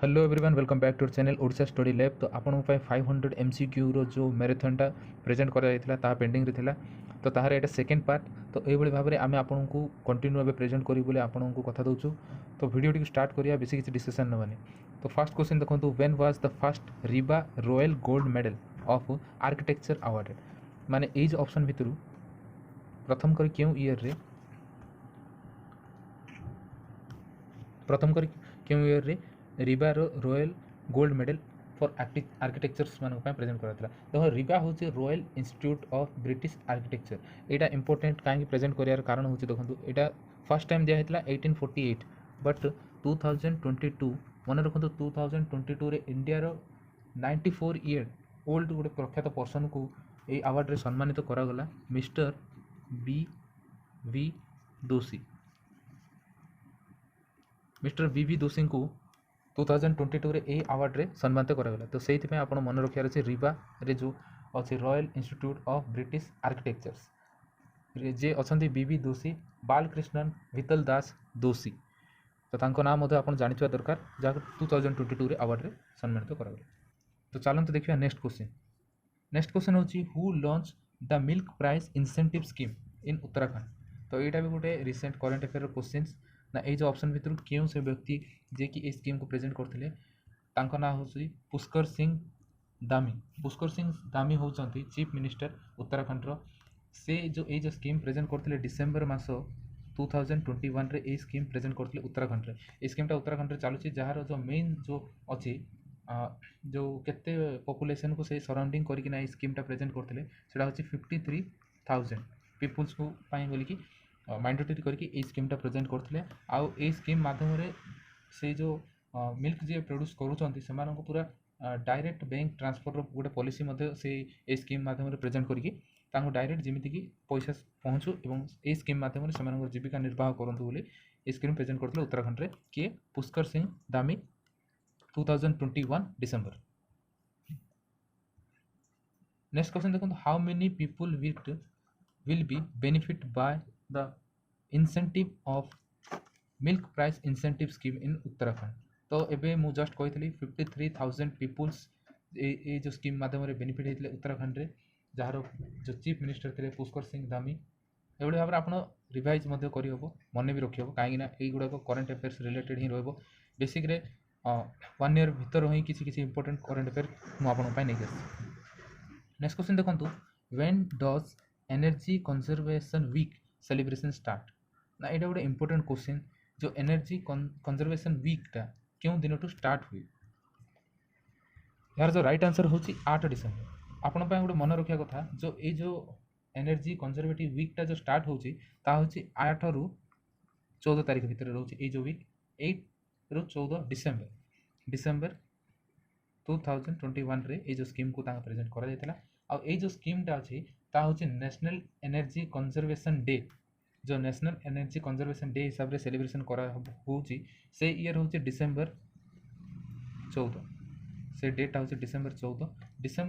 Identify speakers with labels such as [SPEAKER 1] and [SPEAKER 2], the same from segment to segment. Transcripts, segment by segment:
[SPEAKER 1] Hello everyone welcome back to channel Odisha study lab. तो आपण 500 MCQ रो जो मैराथनटा प्रेजेंट करा पेंडिंग रे थिला तो ताहार एटा सेकेंड पार्ट। तो एभली भाव में आम आपन को कंटिन्यू भाव प्रेजेंट करी बोले आपन को कथा दउछु। तो वीडियो टी स्टार्ट करिया बेसी किसी डिस्कशन नबानी। तो फर्स्ट क्वेश्चन देखंतु when was the first Riba royal gold medal of architecture awarded. माने एज ऑप्शन भितरु प्रथम कर क्यों ईयर रे रिबार royal gold medal for architectures मान प्रेजेंट कराला। देखो रिबा हूँ royal institute of British architecture. यहाँ इंपोर्टेंट कहीं प्रेजेंट करार कारण हूँ देखो यहाँ फर्स्ट टाइम दिखाई 1848 बट 2022 मन रखु 2022 इंडिया 94 ईयर ओल्ड गोटे प्रख्यात पर्सन को ये अवार्ड रे सम्मानित करागला मिस्टर बी दोषी। मिस्टर बी दोषी को 2022 रे ए अवार्ड रे सम्मानित करागला। तो से आप मन रखार अच्छे रिबा रे जो अच्छे royal institute of British architectures जे अच्छा बी दोषी बालकृष्णन वितल दास दोषी। तो तांको नाम आप जाना दरकार जहाँ 2022 रे अवार्ड रे सम्मानित करागला। तो चलते देखिए नेक्स्ट क्वेश्चन हूँ who launch the milk price incentive scheme in Uttarakhand. तो यहाँ भी गोटे रिसेंट करेन्ट अफेयर क्वेश्चन ना ये जो ऑप्शन भितर क्यों से व्यक्ति जे कि स्कीम को प्रेजेंट करते ना हूँ पुष्कर सिंह दामी। पुष्कर सिंह दामी होती चीफ मिनिस्टर उत्तराखंड रो। से जो स्कीम प्रेजेंट करते डिसेम्बर मास 2021 रे ये स्कीम प्रेजेंट करते उत्तराखंड रे। ये स्कीमटा उत्तराखंड रे चलुची जार जो मेन जो अच्छी जो केते पॉपुलेशन को से सराउंडिंग करके स्कीमटा प्रेजेंट करते सेटा हूँ 53,000 पीपुल्स को बोलिकी माइंडेटरी करके स्कीमटा प्रेजेंट करते। आउ ए स्कीम माध्यम से जो मिल्क जे प्रोड्यूस करूँ से पूरा डायरेक्ट बैंक ट्रांसफर गोटे पॉलिसी से स्कीम माध्यम प्रेजेंट करके डायरेक्ट जमीती कि पैसा पहुँचू और ये स्कीम माध्यम से जीविका निर्वाह करूँ बोली स्कीम प्रेजेंट करते उत्तराखंड रे किए पुष्कर सिंह दामी 2021 डिसेंबर। नेक्स्ट क्वेश्चन देखो how many people will be benefit by the incentive of milk price incentive scheme in Uttarakhand. तो एबे मु जस्ट कही 53,000 पीपुल्स ये जो स्कीम माध्यम बेनिफिट होते उत्तराखंड रे जार जो चीफ मिनिस्टर थे पुष्कर सिंह दामी। एभली भाव में आप रिवाइज करहब मन भी रखिए कहीं यही गुड़ाक करेन्ट अफेयर्स रिलेटेड ही रही बेसिक 1 ईयर भीतर ही किसी इंपोर्टेंट करेन्ट अफेयर मुझे नहीं आसी। नेक्स्ट क्वेश्चन देखो when does energy conservation week celebration start. ना यहाँ गोटे इंपोर्टेंट क्वेश्चन जो एनर्जी कंजर्वेशन वीकटा क्यों दिन टू स्टार्ट हुए। यार जो राइट आंसर हूँ 8 डिसेम्बर। आपण गोटे मन रखा कथा जो एनर्जी कंजर्वेटिव वीकटा जो स्टार्ट हूँ 8 रु 14 तारीख भितर रोचे जो वीक 8 रु 14 डिसेम्बर 2021 रे ये जो स्कीम को प्रेजेंट करा आ जो स्कीमटा अच्छी हूँ नेशनल एनर्जी कंजर्वेशन डे। जो नेशनल एनर्जी कंजर्वेशन डे हिसाब से सेलिब्रेशन करा होची से ईयर हूँ डिसेम्बर 14। से डेट हूँ डिसेम्बर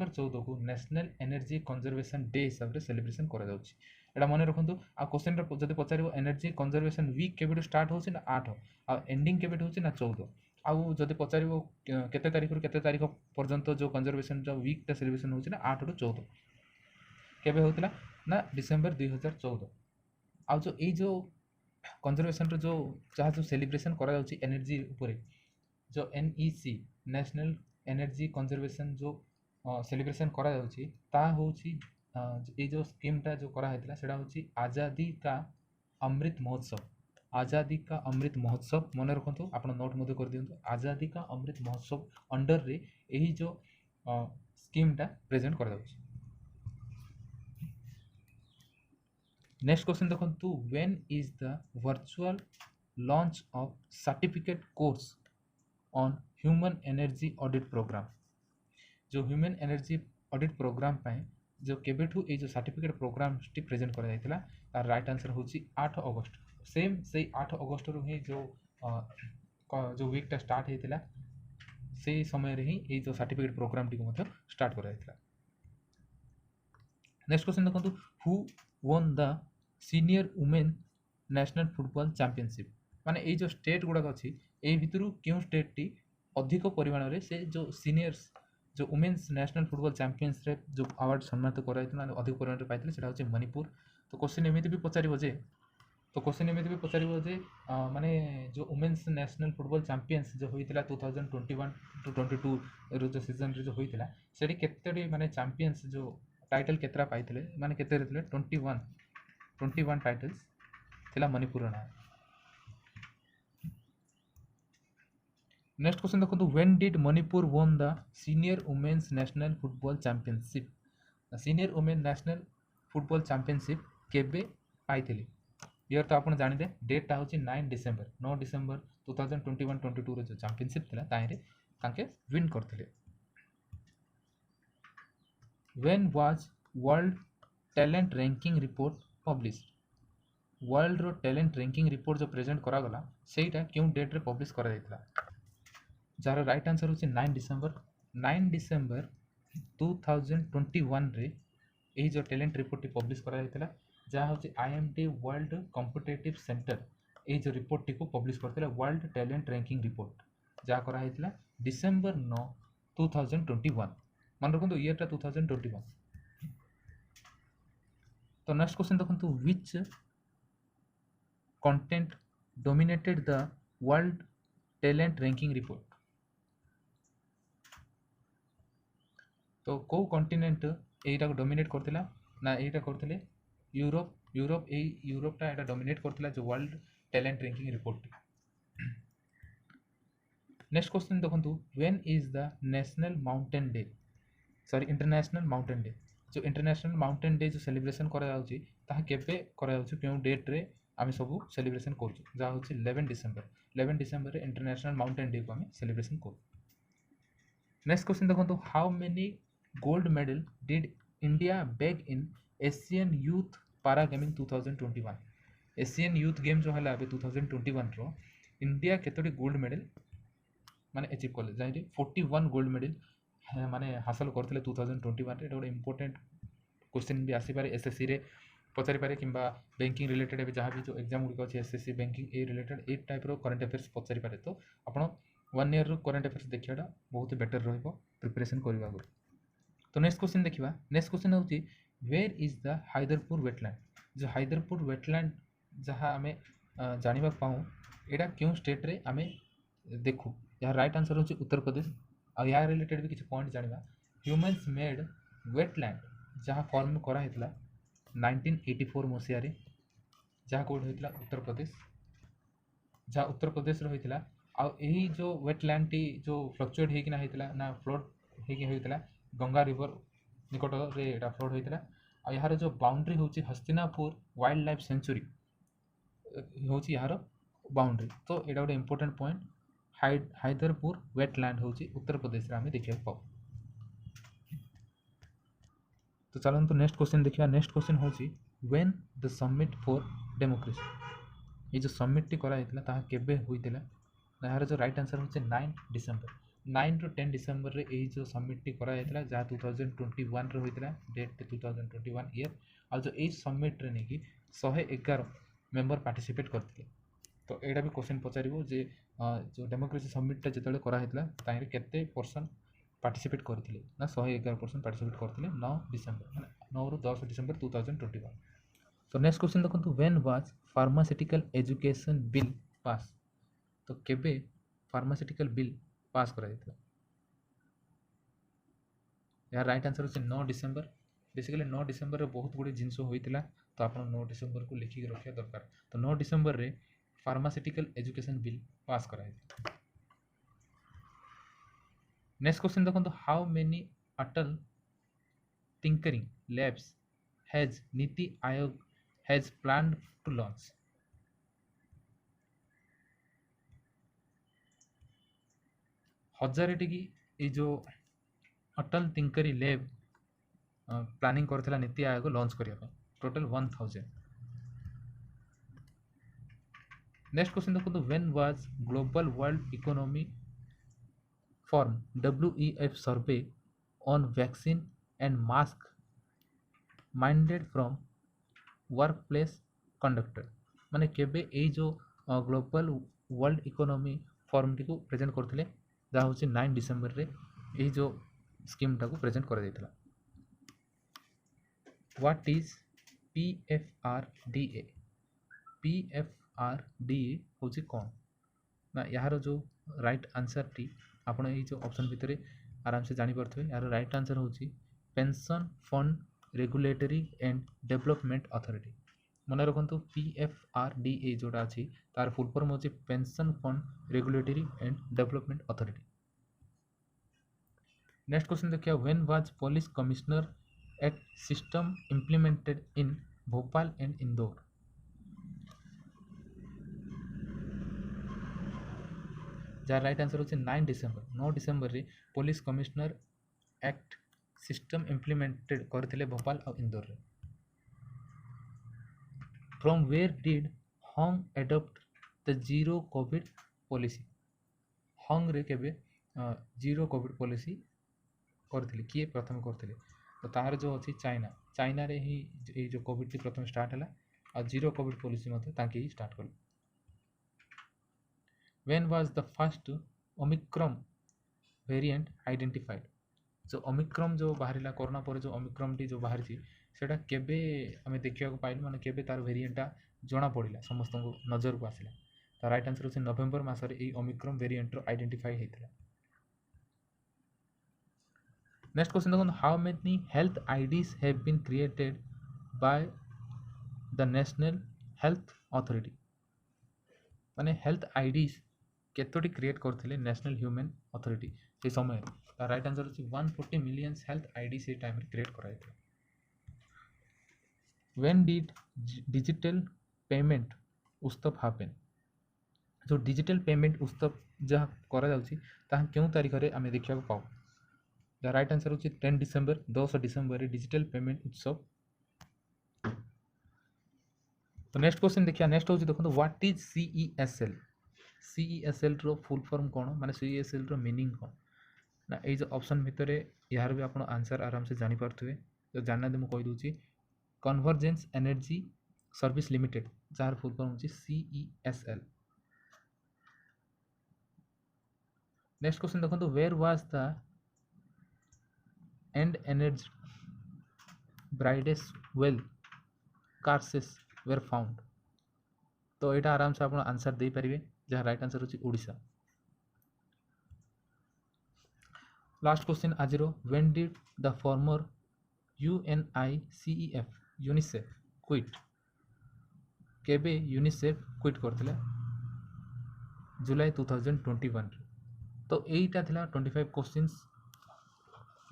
[SPEAKER 1] 14 को नेशनल एनर्जी कंजर्वेशन डे हिसाब से सेलिब्रेशन करा मन रखु। आ क्वेश्चन जब पचार एनर्जी कंजर्वेशन वीक केबे स्टार्ट हो 8 आ एंडिंग केबे हो 14 आउ जब पचार केते तारीख रु केते तारीख पर्यंत जो कंजर्वेशन जो वीकटा सेलिब्रेशन हो 8 रु 14 केबे होता ना डिसेम्बर 2014। आ जो कंजर्वेशन जो जहाँ जो सेलिब्रेशन करा एनर्जी उपरे जो NEC नेशनल एनर्जी कंजर्वेशन जो सेलिब्रेशन करा हूँ ये जो स्कीमटा जो कराइला से हूँ आज़ादी का अमृत महोत्सव। आज़ादी का अमृत महोत्सव मन रखु आप नोट मध्य कर दिंतु आज़ादी का अमृत महोत्सव अंडर रे यही जो स्कीमटा प्रेजेंट करा। नेक्स्ट क्वेश्चन देखो when is the virtual launch of certificate course on human energy audit programme. जो ह्यूमन एनर्जी ऑडिट प्रोग्राम जो केबेठू ये जो सर्टिफिकेट प्रोग्राम प्रेजेंट करा तार राइट आंसर हूँ 8 अगस्त। सेम से 8 अगस्त रु ही जो वीकटा स्टार्ट होता से समय ही ये जो सर्टिफिकेट प्रोग्राम टी स्टार्ट करा। नेक्स्ट क्वेश्चन देखो हु वोन the senior women national football championship. माने ये जो स्टेट गुड़ाक अच्छी ये भितर क्यों स्टेट टी अधिक परिमाण रे से जो सीनियर्स जो वुमेन्स नेशनल फुटबॉल चैंपियंस रे जो अवार्ड सम्मानित कराइथिला अधिक परिमाण रे पाइथिले सेटा होचे मणिपुर। तो क्वेश्चन एमिति भी पचारिबो जे माने जो वुमेन्स नेशनल फुटबॉल चैंपियंस जो होइतिला 2021 टू 22 रो जो सीजन रे जो होइतिला सेठी केतेडी माने चैंपियंस जो टाइटल केतरा पाइथिले माने केते रहथिले 21 टाइटल्स थिला मणिपुर ना। नेक्स्ट क्वेश्चन देखो, when did Manipur won the senior women's national football championship. Senior women national football championship केबे पाइथिले ईयर तो आपण जानिदे डेटा होची 9 डिसेंबर 2021-22 रो जो चैंपियनशिप थिला ताइरे तांके विन करथिले। When was world talent ranking report published. World रो टैलेंट रैंकिंग रिपोर्ट जो प्रेजेंट करा गला सेटा क्यों डेट रे पब्लिश करा जायतिला। जार राइट आंसर होची 9 डिसेंबर 2021 रे एही जो टैलेंट रिपोर्ट पब्लिश करा जायतिला जहाँ होची आईएमडी वर्ल्ड कॉम्पिटिटिव सेंटर एही जो रिपोर्ट को पब्लिश करथिला वर्ल्ड टैलेंट रैंकिंग रिपोर्ट जहाँ करा जायतिला डिसेंबर 9 2021 मन रखंतु ईयर टा 2021। तो नेक्स्ट क्वेश्चन देखंतु which content dominated the world talent ranking report. तो को कॉन्टिनेंट एटा को डोमिनेट करथिला ना एटा करथिले यूरोप टा एटा डोमिनेट करथिला जो world talent ranking report. Next question देखंतु when is the national mountain day sorry international mountain day. जो इंटरनेशनल माउंटेन डे जो सेलिब्रेशन करा जाउची ताहा केबे करा जाउची केउ डेट रे आमे सब सेलिब्रेशन करछु जा होची 11 डिसेंबर रे इंटरनेशनल माउंटेन डे को आमे सेलिब्रेशन करू। नेक्स्ट क्वेश्चन देखो, how many gold medal did India bag in Asian youth पारा गेमिंग 2021। एशियन यूथ गेम जो है 2021 रो इंडिया केतोटी गोल्ड मेडल माने अचीव कले जाय 41 गोल्ड मेडल माने हासिल करथिले 2021 रे। एटा गोटे इंपोर्टेंट क्वेश्चन भी आसी पारे एसएससी रे पचारि पारे किंबा बैंकिंग रिलेटेड ए जहाँ भी जो एग्जाम गुड़िक अच्छे एसएससी बैंकिंग ए रिलेटेड ए टाइप रो करंट अफेयर्स पचारि पारे। तो आपण 1 ईयर रो करंट अफेयर्स देखियाटा बहुत बेटर रहइबो प्रिपरेशन करबा गुरु। तो नेक्स्ट क्वेश्चन देखिबा। नेक्स्ट क्वेश्चन होची where is the Hyderpur wetland. जो हैदरपुर वेटलैंड जहाँ आमे जानिबा पाऊ एटा क्यों स्टेट रे आमे देखू। यार राइट आंसर होची उत्तर प्रदेश। आ यार रिलेटेड भी किछि पॉइंट जानिबा। ह्यूमन्स मेड वेटलैंड जहाँ फॉर्म करा हेतला 1984 मसीह रे जहाँ कोड होइतला उत्तर प्रदेश जहाँ उत्तर प्रदेश रो होइतला। आ एही जो वेटलैंड टी जो फ्लक्चुएट हेकिना हेतला ना फ्लोड हेकि होइतला गंगा रिवर निकट रे एटा फ्लोड होइतला। आ यार जो बाउंड्री होची हस्तिनापुर वाइल्ड लाइफ सेंचुरी होची यार बाउंड्री। तो एटा गोटे इंपोर्टेंट पॉइंट हैदरपुर वेटलैंड होची उत्तर प्रदेश रे आमे देखिया पाऊ। तो चलो तो नेक्स्ट क्वेश्चन देखिए। नेक्स्ट क्वेश्चन होची when the summit for democracy. ये जो समिट टी करा हेतला ताहा केबे होइतला ना यार जो राइट आंसर होची 9 डिसेंबर 9 टू 10 डिसेंबर रे ए जो समिट टी करा हेतला जहाँ 2021 रे होइतला डेट 2021 ईयर। आ जो ए समिट रे नेकी 111 मेंबर पार्टिसिपेट करथिले। तो एटा भी क्वेश्चन पचारिबो जे जो डेमोक्रेसी समिट टा जेतले करा हेतला ताहिरे केते पर्सन पार्टिसिपेट करथिले ना 111% पार्टिसिपेट करथिले 9 डिसेंबर माने 9 रु 10 डिसेंबर 2021। तो नेक्स्ट क्वेश्चन देखंतु when was pharmaceutical education bill pass. तो केबे फार्मास्यूटिकल बिल पास करा जायतला। यार राइट आंसर होची 9 डिसेंबर। बेसिकली 9 डिसेंबर रे बहुत गुडी जिंस होइतिला तो आपण 9 डिसेंबर को लिखि के रखिया दरकार। तो 9 डिसेंबर रे फार्मास्यूटिकल एजुकेशन बिल पास करा जायतला। नेक्स्ट क्वेश्चन देखो, how many Atal tinkering labs has NITI Aayog has planned to launch. हजार टी ये जो अटल टिंकरी lab planning करथिला NITI Aayog launch करिया टोटल 1000। नेक्स्ट क्वेश्चन देखो, when was global world economy form WEF survey on vaccine and mask minded from work place conducted. माने केबे ए जो global world economy form T को present करथिले जहाँ हूँ 9 डिसेम्बर रे यही जो स्कीम टाको प्रेजेंट करा जाइथिला। What is PFRDA? PFRDA हूँ कौन ना यार जो राइट आंसर टी आपण यही जो ऑप्शन भितर आराम से जानी पारथि। यार राइट आंसर हूँ pension fund regulatory and development authority. मन रखु PFRDA जोटा अच्छी तार फुल फॉर्म हूँ pension fund regulatory and development authority. Next question देखिए, when was police commissioner act system implemented in Bhopal and Indore? जार राइट आंसर हूँ 9 डिसेम्बर 9 डिसेम्बर रे police commissioner act system implemented करथिले भोपाल और इंदौर रे। From where did hung adopt the zero covid policy? हंग रे केबे zero covid policy करथिले, किए प्रथम करथिले? तो तार जो अच्छी चाइना, चाइना रे ही ये जो कोविड टी प्रथम स्टार्ट है और जीरो कोविड पॉलिसी मते तांके ही स्टार्ट कले। When was the first Omicron variant identified? जो ओमिक्रॉन जो बाहरिला कोरोना पर जो ओमिक्रॉन टी जो बाहरी सेटा केबे आमे देखिया को पाइल, माने केबे तार वेरिएंटा जना पड़िला समस्त को नजर को आसिला? तो राइट आंसर होछि नवेम्बर मासरे ए ओमिक्रॉन वेरिएंट रो आइडेंटिफाई हेतिला। नेक्स्ट क्वेश्चन देखो, how many health IDs have been created by the national health authority? माने हेल्थ आईडीज केतोटी क्रिएट करथिले नेशनल ह्यूमन अथॉरिटी से समय? तो राइट आंसर होछि 140 मिलियन हेल्थ आईडी से टाइम रे क्रिएट कराइथिले। When did digital payment Utsav happen? जो डिजिटल पेमेंट उत्सव जहाँ करा जाउछि ताहा केउ तारिख रे आमे देखिया को पाउ? द राइट आंसर होछि 10 डिसेम्बर 10 डिसेम्बर रे डिजिटल पेमेंट उत्सव। तो नेक्स्ट क्वेश्चन देखिए, नेक्स्ट होछि देखो व्हाट इज CESL? CESL रो फुल फॉर्म कोन, माने CESL रो मीनिंग कोन ना? ए जो ऑप्शन भितर यार भी आपण आंसर आराम से जानि पारथुवे। तो जानना दे मु कहि दोछि कन्वर्जेंस एनर्जी सर्विस लिमिटेड, जार फुल फॉर्म होछि CESL। नेक्स्ट क्वेश्चन देखो, where was the and energy brides well carcasses were found? तो यहाँ आराम से आप आंसर दे पारे, जहाँ राइट आंसर होछि ओडिशा। लास्ट क्वेश्चन आज when did the former UNICEF UNICEF quit? केबे यूनिसेफ क्विट करथिले? जुलाई 2021। तो यहीटा थिला 25 क्वेश्चंस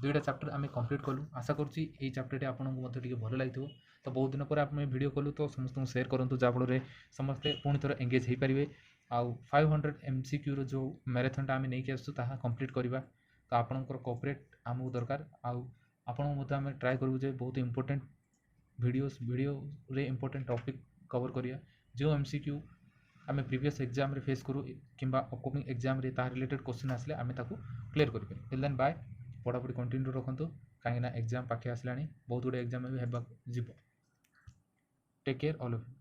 [SPEAKER 1] दुईटा चैप्टर आम कंप्लीट कलु। आशा करुँची ये चैप्टर आपको टे भल लगी। तो बहुत दिन पर आप वीडियो कलु तो समस्त सेयार करूँ जहाँफल समस्ते पुणी थोड़ा एंगेज हो पारे। आउ 500 MCQ रो जो मैराथनटा आम नहीं आसू कंप्लीट करवा। तो आपणकर कोऑपरेट आमको दरकार। आम ट्राए करूँ बहुत इंपोर्टेंट वीडियो रे इंपोर्टेंट टॉपिक कवर करिया। जो MCQ आम प्रीवियस एग्जाम रे फेस करूँ कि अपकमिंग एग्जाम रे ता रिलेटेड क्वेश्चन आसले आम क्लियर करें। टिल देन बाय, पढ़ापढ़ी कंटिन्यू रखु कहीं एग्जाम पाखे आसला बहुत गुड एग्जाम भी हेबा जीव। Take care all of you.